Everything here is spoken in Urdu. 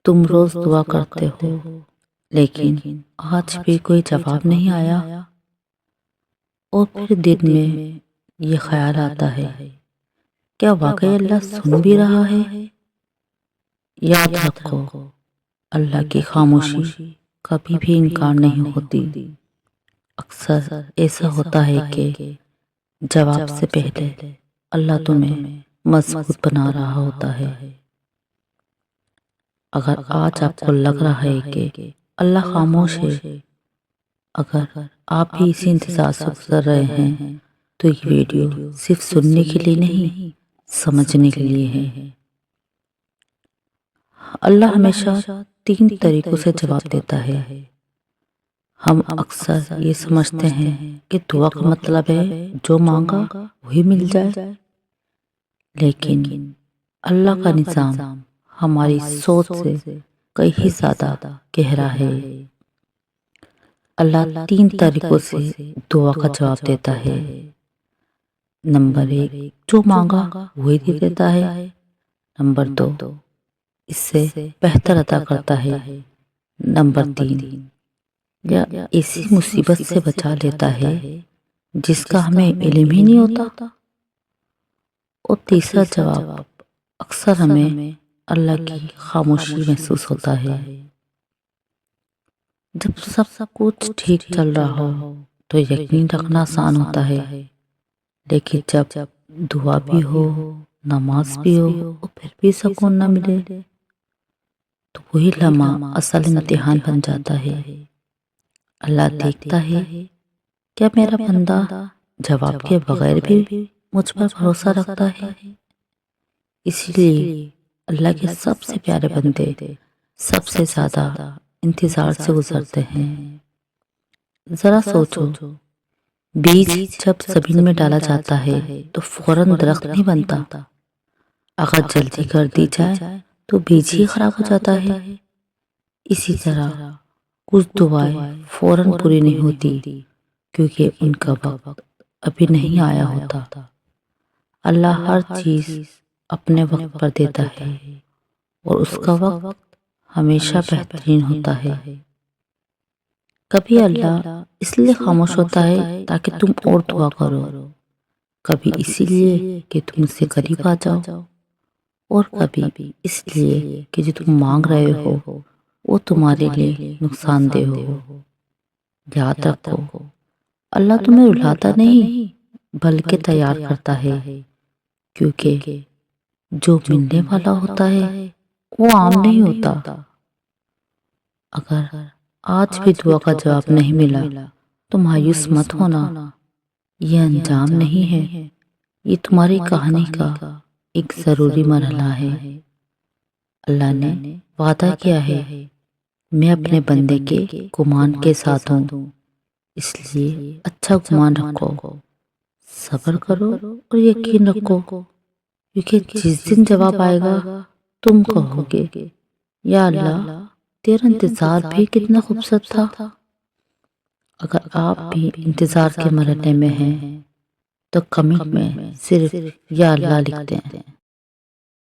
تم روز دعا کرتے ہو لیکن آج بھی کوئی جواب نہیں آیا، اور پھر دن میں یہ خیال آتا ہے، کیا واقعی اللہ سن بھی رہا ہے؟ یاد رکھو، اللہ کی خاموشی کبھی بھی انکار نہیں ہوتی۔ اکثر ایسا ہوتا ہے کہ جواب سے پہلے اللہ تمہیں مضبوط بنا رہا ہوتا ہے۔ اگر آج آپ کو لگ رہا ہے کہ اللہ خاموش ہے، اگر آپ بھی اسی انتظار سے گزر رہے ہیں، تو یہ ویڈیو صرف سننے کے لیے نہیں، سمجھنے کے لیے ہے۔ اللہ ہمیشہ 3 طریقوں سے جواب دیتا ہے۔ ہم اکثر یہ سمجھتے ہیں کہ دعا کا مطلب ہے جو مانگا وہی مل جائے، لیکن اللہ کا نظام ہماری سوچ سے کہیں زیادہ گہرا ہے۔ اللہ 3 طریقوں سے دعا کا جواب دیتا ہے۔ نمبر 1، جو مانگا وہی دے دیتا ہے۔ نمبر 2، اس سے بہتر عطا کرتا ہے۔ نمبر 3، یا ایسی مصیبت سے بچا لیتا ہے جس کا ہمیں علم ہی نہیں ہوتا۔ اور تیسرا جواب، اکثر ہمیں اللہ کی خاموشی محسوس ہوتا ہے۔ جب سب کچھ ٹھیک چل رہا ہو تو یقین رکھنا آسان ہوتا ہے، لیکن جب دعا بھی ہو، نماز بھی ہو اور پھر بھی سکون نہ ملے، تو وہی لمحہ اصل امتحان بن جاتا ہے۔ اللہ دیکھتا ہے کیا میرا بندہ جواب کے بغیر بھی مجھ پر بھروسہ رکھتا ہے۔ اسی لیے اللہ کے سب سے پیارے بندے سب سے زیادہ انتظار سے گزرتے ہیں۔ ذرا سوچو، بیج جب زمین میں ڈالا جاتا ہے تو فوراً درخت نہیں بنتا۔ اگر جلدی کر دی جائے تو بیج ہی خراب ہو جاتا ہے۔ اسی طرح کچھ دعائیں فوراً پوری نہیں ہوتی کیونکہ ان کا وقت ابھی نہیں آیا ہوتا۔ اللہ ہر چیز اپنے وقت پر دیتا ہے، اور اس کا وقت ہمیشہ بہترین ہوتا ہے۔ کبھی اللہ اس لیے خاموش ہوتا ہے تاکہ تم اور دعا کرو، کبھی اسی لیے کہ تم اس سے قریب آ جاؤ، اور کبھی اس لیے کہ جو تم مانگ رہے ہو وہ تمہارے لیے نقصان دہ ہو۔ یاد رکھو، اللہ تمہیں رلاتا نہیں بلکہ تیار کرتا ہے، کیونکہ جو ملنے والا ہوتا ہے وہ عام نہیں ہوتا۔ اگر آج بھی دعا کا جواب نہیں ملا تو مایوس مت ہونا، یہ انجام نہیں ہے، یہ تمہاری کہانی کا ایک ضروری مرحلہ ہے۔ اللہ نے وعدہ کیا ہے، میں اپنے بندے کے گمان کے ساتھ ہوں، اس لیے اچھا گمان رکھو، صبر کرو اور یقین رکھو، کیونکہ جس دن جواب آئے گا تم کہو گے، یا اللہ تیرا انتظار بھی کتنا خوبصورت تھا۔ اگر آپ بھی انتظار کے مرحلے میں ہیں تو کمنٹ میں صرف یا اللہ لکھ دیں۔